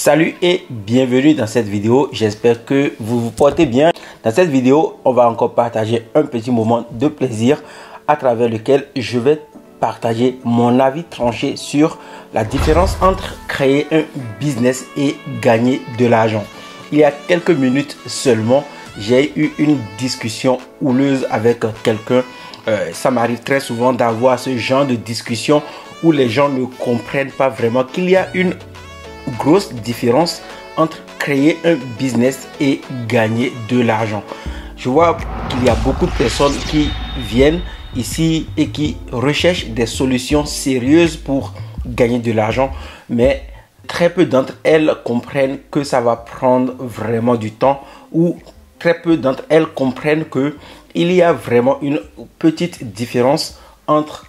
Salut et bienvenue dans cette vidéo. J'espère que vous vous portez bien. Dans cette vidéo, on va encore partager un petit moment de plaisir à travers lequel je vais partager mon avis tranché sur la différence entre créer un business et gagner de l'argent. Il y a quelques minutes seulement, j'ai eu une discussion houleuse avec quelqu'un. Ça m'arrive très souvent d'avoir ce genre de discussion où les gens ne comprennent pas vraiment qu'il y a une grosse différence entre créer un business et gagner de l'argent. Je vois qu'il y a beaucoup de personnes qui viennent ici et qui recherchent des solutions sérieuses pour gagner de l'argent, mais très peu d'entre elles comprennent que ça va prendre vraiment du temps, ou très peu d'entre elles comprennent que il y a vraiment une petite différence entre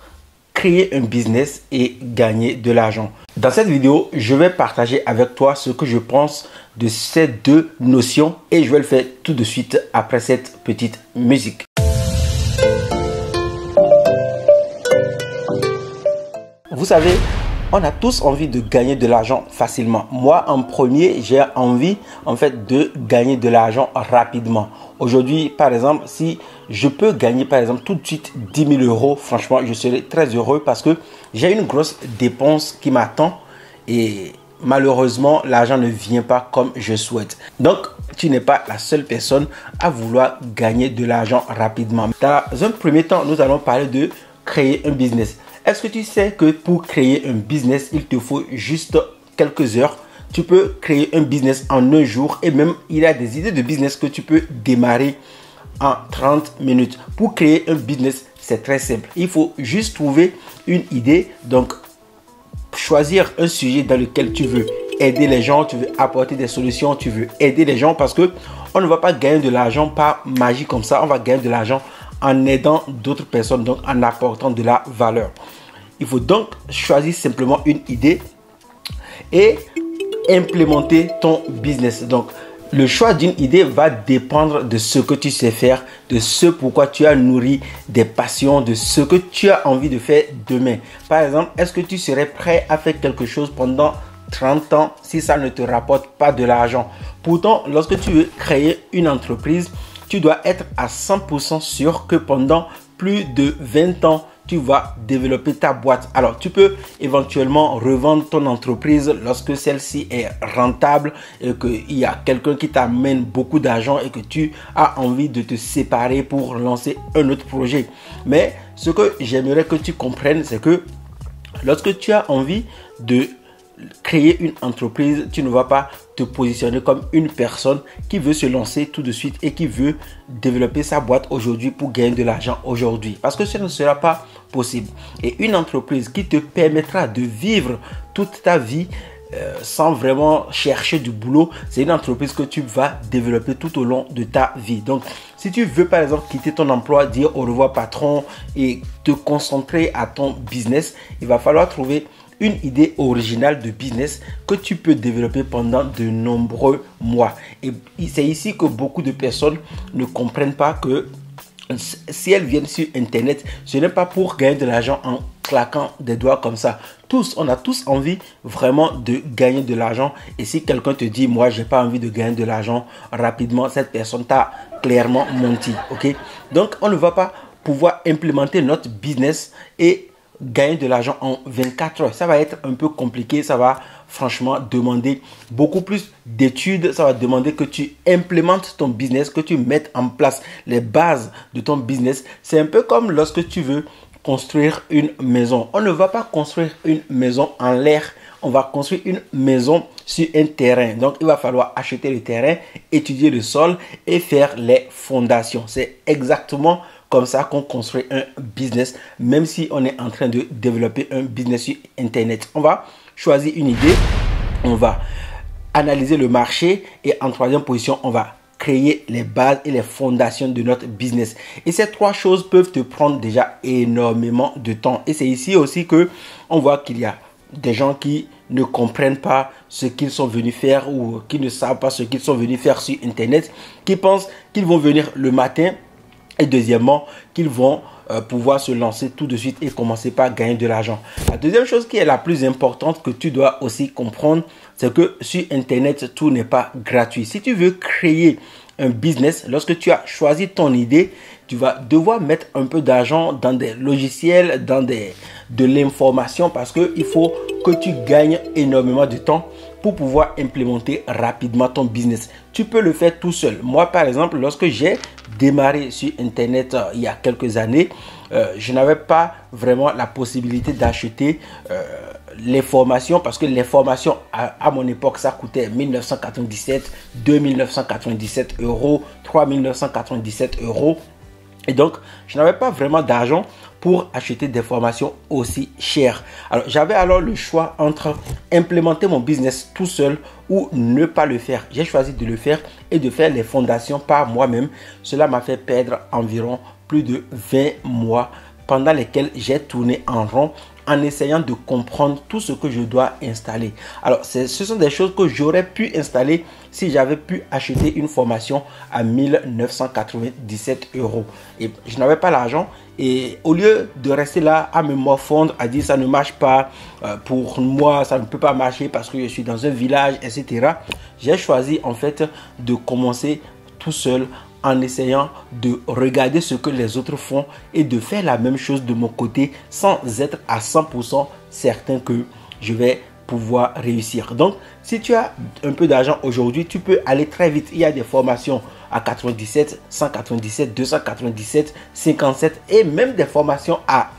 créer un business et gagner de l'argent. Dans cette vidéo, je vais partager avec toi ce que je pense de ces deux notions et je vais le faire tout de suite après cette petite musique. Vous savez, on a tous envie de gagner de l'argent facilement. Moi, en premier, j'ai envie de gagner de l'argent rapidement. Aujourd'hui, par exemple, si je peux gagner par exemple tout de suite 10 000 euros, franchement, je serai très heureux parce que j'ai une grosse dépense qui m'attend et malheureusement, l'argent ne vient pas comme je souhaite. Donc, tu n'es pas la seule personne à vouloir gagner de l'argent rapidement. Dans un premier temps, nous allons parler de créer un business. Est-ce que tu sais que pour créer un business, il te faut juste quelques heures? Tu peux créer un business en un jour et même il y a des idées de business que tu peux démarrer en 30 minutes. Pour créer un business, c'est très simple. Il faut juste trouver une idée. Donc, choisir un sujet dans lequel tu veux aider les gens, tu veux apporter des solutions, tu veux aider les gens parce que on ne va pas gagner de l'argent par magie comme ça. On va gagner de l'argent en aidant d'autres personnes, donc en apportant de la valeur. Il faut donc choisir simplement une idée et implémenter ton business. Donc, le choix d'une idée va dépendre de ce que tu sais faire, de ce pourquoi tu as nourri des passions, de ce que tu as envie de faire demain. Par exemple, est-ce que tu serais prêt à faire quelque chose pendant 30 ans si ça ne te rapporte pas de l'argent? Pourtant, lorsque tu veux créer une entreprise, tu dois être à 100% sûr que pendant plus de 20 ans, tu vas développer ta boîte. Alors, tu peux éventuellement revendre ton entreprise lorsque celle-ci est rentable et qu'il y a quelqu'un qui t'amène beaucoup d'argent et que tu as envie de te séparer pour lancer un autre projet. Mais ce que j'aimerais que tu comprennes, c'est que lorsque tu as envie de créer une entreprise, tu ne vas pas te positionner comme une personne qui veut se lancer tout de suite et qui veut développer sa boîte aujourd'hui pour gagner de l'argent aujourd'hui. Parce que ce ne sera pas possible. Et une entreprise qui te permettra de vivre toute ta vie sans vraiment chercher du boulot, c'est une entreprise que tu vas développer tout au long de ta vie. Donc, si tu veux par exemple quitter ton emploi, dire au revoir patron et te concentrer à ton business, il va falloir trouver une idée originale de business que tu peux développer pendant de nombreux mois. Et c'est ici que beaucoup de personnes ne comprennent pas que si elles viennent sur Internet, ce n'est pas pour gagner de l'argent en claquant des doigts comme ça. On a tous envie vraiment de gagner de l'argent. Et si quelqu'un te dit, moi, j'ai pas envie de gagner de l'argent rapidement, cette personne t'a clairement menti. Ok? Donc, on ne va pas pouvoir implémenter notre business et gagner de l'argent en 24 heures. Ça va être un peu compliqué. Ça va franchement demander beaucoup plus d'études. Ça va demander que tu implémentes ton business, que tu mettes en place les bases de ton business. C'est un peu comme lorsque tu veux construire une maison. On ne va pas construire une maison en l'air. On va construire une maison sur un terrain. Donc, il va falloir acheter le terrain, étudier le sol et faire les fondations. C'est exactement comme ça qu'on construit un business, même si on est en train de développer un business sur Internet. On va choisir une idée, on va analyser le marché et en troisième position, on va créer les bases et les fondations de notre business. Et ces trois choses peuvent te prendre déjà énormément de temps. Et c'est ici aussi que on voit qu'il y a des gens qui ne comprennent pas ce qu'ils sont venus faire ou qui ne savent pas ce qu'ils sont venus faire sur Internet, qui pensent qu'ils vont venir le matin et deuxièmement, qu'ils vont pouvoir se lancer tout de suite et commencer par gagner de l'argent. La deuxième chose qui est la plus importante que tu dois aussi comprendre, c'est que sur Internet, tout n'est pas gratuit. Si tu veux créer un business, lorsque tu as choisi ton idée, tu vas devoir mettre un peu d'argent dans des logiciels, dans de l'information, parce qu'il faut que tu gagnes énormément de temps pour pouvoir implémenter rapidement ton business. Tu peux le faire tout seul. Moi, par exemple, lorsque j'ai démarré sur Internet il y a quelques années, je n'avais pas vraiment la possibilité d'acheter les formations, parce que les formations à mon époque, ça coûtait 1997, 2997 euros, 3997 euros. Et donc, je n'avais pas vraiment d'argent pour acheter des formations aussi chères. Alors, j'avais alors le choix entre implémenter mon business tout seul ou ne pas le faire. J'ai choisi de le faire et de faire les fondations par moi-même. Cela m'a fait perdre environ plus de 20 mois pendant lesquels j'ai tourné en rond en essayant de comprendre tout ce que je dois installer. Alors, ce sont des choses que j'aurais pu installer si j'avais pu acheter une formation à 1997 euros. Et je n'avais pas l'argent. Et au lieu de rester là à me morfondre, à dire ça ne marche pas, pour moi ça ne peut pas marcher parce que je suis dans un village, etc. J'ai choisi en fait de commencer tout seul en essayant de regarder ce que les autres font et de faire la même chose de mon côté sans être à 100% certain que je vais pouvoir réussir. Donc, si tu as un peu d'argent aujourd'hui, tu peux aller très vite. Il y a des formations à 97, 197, 297, 57 et même des formations à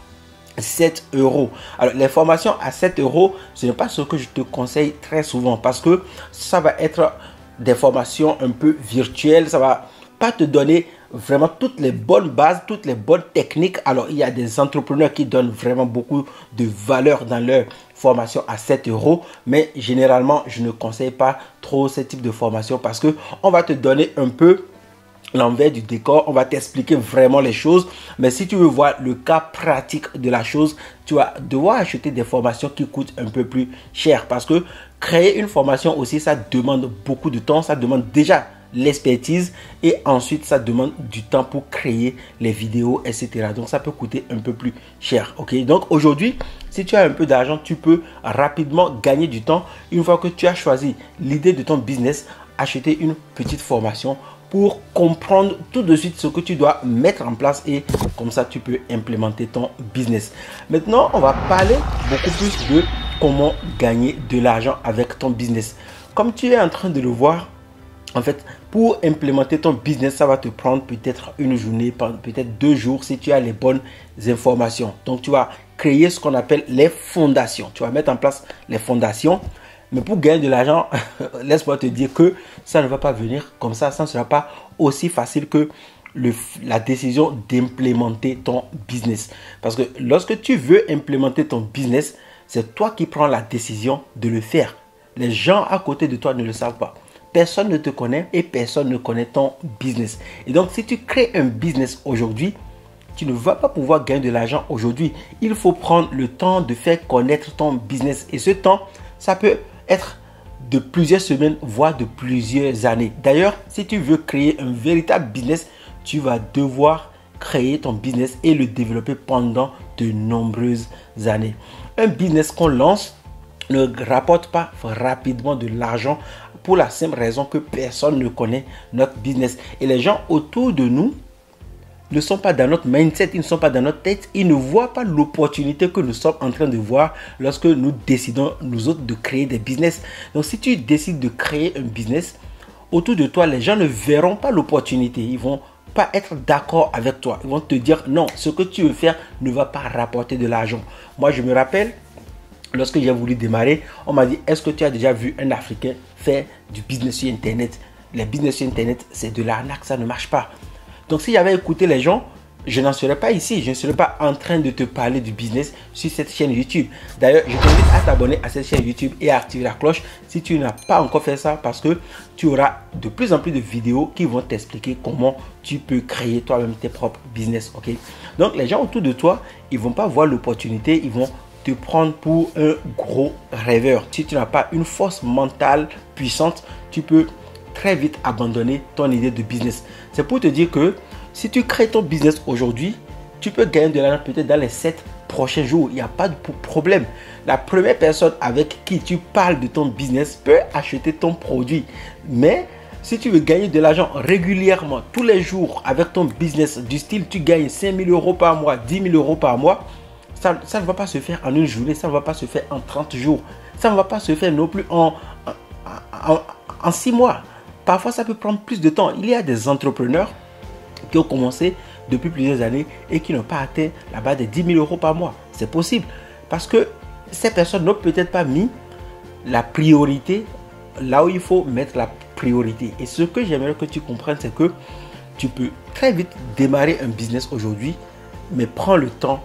7 euros. Alors, les formations à 7 euros, ce n'est pas ce que je te conseille très souvent parce que ça va être des formations un peu virtuelles. Ça va pas te donner vraiment toutes les bonnes bases, toutes les bonnes techniques. Alors, il y a des entrepreneurs qui donnent vraiment beaucoup de valeur dans leur formation à 7 euros. Mais généralement, je ne conseille pas trop ce type de formation parce que on va te donner un peu l'envers du décor, on va t'expliquer vraiment les choses. Mais si tu veux voir le cas pratique de la chose, tu vas devoir acheter des formations qui coûtent un peu plus cher parce que créer une formation aussi, ça demande beaucoup de temps. Ça demande déjà l'expertise et ensuite ça demande du temps pour créer les vidéos, etc. Donc ça peut coûter un peu plus cher. Ok, donc aujourd'hui, si tu as un peu d'argent, tu peux rapidement gagner du temps. Une fois que tu as choisi l'idée de ton business, acheter une petite formation pour comprendre tout de suite ce que tu dois mettre en place et comme ça tu peux implémenter ton business. Maintenant, on va parler beaucoup plus de comment gagner de l'argent avec ton business. Comme tu es en train de le voir, en fait, pour implémenter ton business, ça va te prendre peut-être une journée, peut-être 2 jours si tu as les bonnes informations. Donc, tu vas créer ce qu'on appelle les fondations. Tu vas mettre en place les fondations. Mais pour gagner de l'argent, laisse-moi te dire que ça ne va pas venir comme ça. Ça ne sera pas aussi facile que la décision d'implémenter ton business. Parce que lorsque tu veux implémenter ton business, c'est toi qui prends la décision de le faire. Les gens à côté de toi ne le savent pas. Personne ne te connaît et personne ne connaît ton business. Et donc, si tu crées un business aujourd'hui, tu ne vas pas pouvoir gagner de l'argent aujourd'hui. Il faut prendre le temps de faire connaître ton business. Et ce temps, ça peut être de plusieurs semaines, voire de plusieurs années. D'ailleurs, si tu veux créer un véritable business, tu vas devoir créer ton business et le développer pendant de nombreuses années. Un business qu'on lance ne rapporte pas rapidement de l'argent pour la simple raison que personne ne connaît notre business. Et les gens autour de nous ne sont pas dans notre mindset, ils ne sont pas dans notre tête, ils ne voient pas l'opportunité que nous sommes en train de voir lorsque nous décidons, nous autres, de créer des business. Donc, si tu décides de créer un business, autour de toi, les gens ne verront pas l'opportunité. Ils vont pas être d'accord avec toi. Ils vont te dire non, ce que tu veux faire ne va pas rapporter de l'argent. Moi, je me rappelle, lorsque j'ai voulu démarrer, on m'a dit, est-ce que tu as déjà vu un Africain faire du business sur Internet? Les business sur Internet, c'est de l'arnaque, ça ne marche pas. Donc, si j'avais écouté les gens, je n'en serais pas ici. Je ne serais pas en train de te parler du business sur cette chaîne YouTube. D'ailleurs, je t'invite à t'abonner à cette chaîne YouTube et à activer la cloche si tu n'as pas encore fait ça parce que tu auras de plus en plus de vidéos qui vont t'expliquer comment tu peux créer toi-même tes propres business. Ok? Donc, les gens autour de toi, ils ne vont pas voir l'opportunité, ils vont te prendre pour un gros rêveur. Si tu n'as pas une force mentale puissante, tu peux très vite abandonner ton idée de business. C'est pour te dire que si tu crées ton business aujourd'hui, Tu peux gagner de l'argent peut-être dans les 7 prochains jours. Il n'y a pas de problème. La première personne avec qui tu parles de ton business peut acheter ton produit. Mais si tu veux gagner de l'argent régulièrement, tous les jours avec ton business, du style tu gagnes 5 000 euros par mois, 10 000 euros par mois, ça ne va pas se faire en une journée, ça ne va pas se faire en 30 jours. Ça ne va pas se faire non plus en 6 mois. Parfois, ça peut prendre plus de temps. Il y a des entrepreneurs qui ont commencé depuis plusieurs années et qui n'ont pas atteint la barre des 10 000 euros par mois. C'est possible parce que ces personnes n'ont peut-être pas mis la priorité là où il faut mettre la priorité. Et ce que j'aimerais que tu comprennes, c'est que tu peux très vite démarrer un business aujourd'hui, mais prends le temps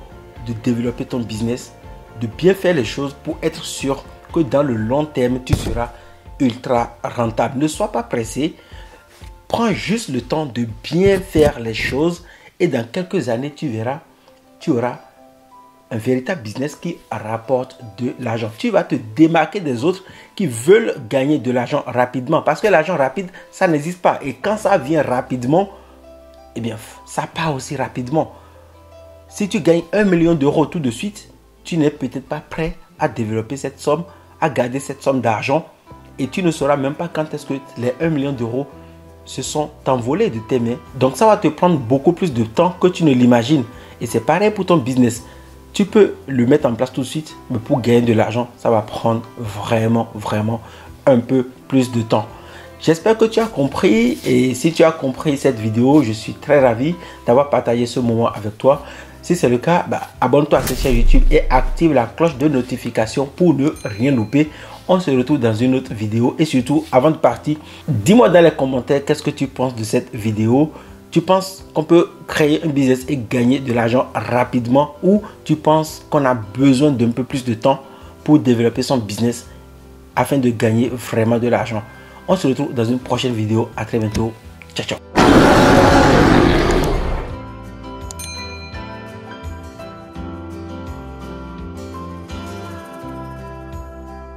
de développer ton business, de bien faire les choses pour être sûr que dans le long terme, tu seras ultra rentable. Ne sois pas pressé. Prends juste le temps de bien faire les choses et dans quelques années, tu verras, tu auras un véritable business qui rapporte de l'argent. Tu vas te démarquer des autres qui veulent gagner de l'argent rapidement parce que l'argent rapide, ça n'existe pas. Et quand ça vient rapidement, eh bien, ça part aussi rapidement. Si tu gagnes 1 million d'euros tout de suite, tu n'es peut-être pas prêt à développer cette somme, à garder cette somme d'argent et tu ne sauras même pas quand est-ce que les 1 million d'euros se sont envolés de tes mains. Donc ça va te prendre beaucoup plus de temps que tu ne l'imagines. Et c'est pareil pour ton business. Tu peux le mettre en place tout de suite, mais pour gagner de l'argent, ça va prendre vraiment un peu plus de temps. J'espère que tu as compris et si tu as compris cette vidéo, je suis très ravi d'avoir partagé ce moment avec toi. Si c'est le cas, abonne-toi à cette chaîne YouTube et active la cloche de notification pour ne rien louper. On se retrouve dans une autre vidéo et surtout, avant de partir, dis-moi dans les commentaires qu'est-ce que tu penses de cette vidéo. Tu penses qu'on peut créer un business et gagner de l'argent rapidement ou tu penses qu'on a besoin d'un peu plus de temps pour développer son business afin de gagner vraiment de l'argent? On se retrouve dans une prochaine vidéo. À très bientôt. Ciao, ciao.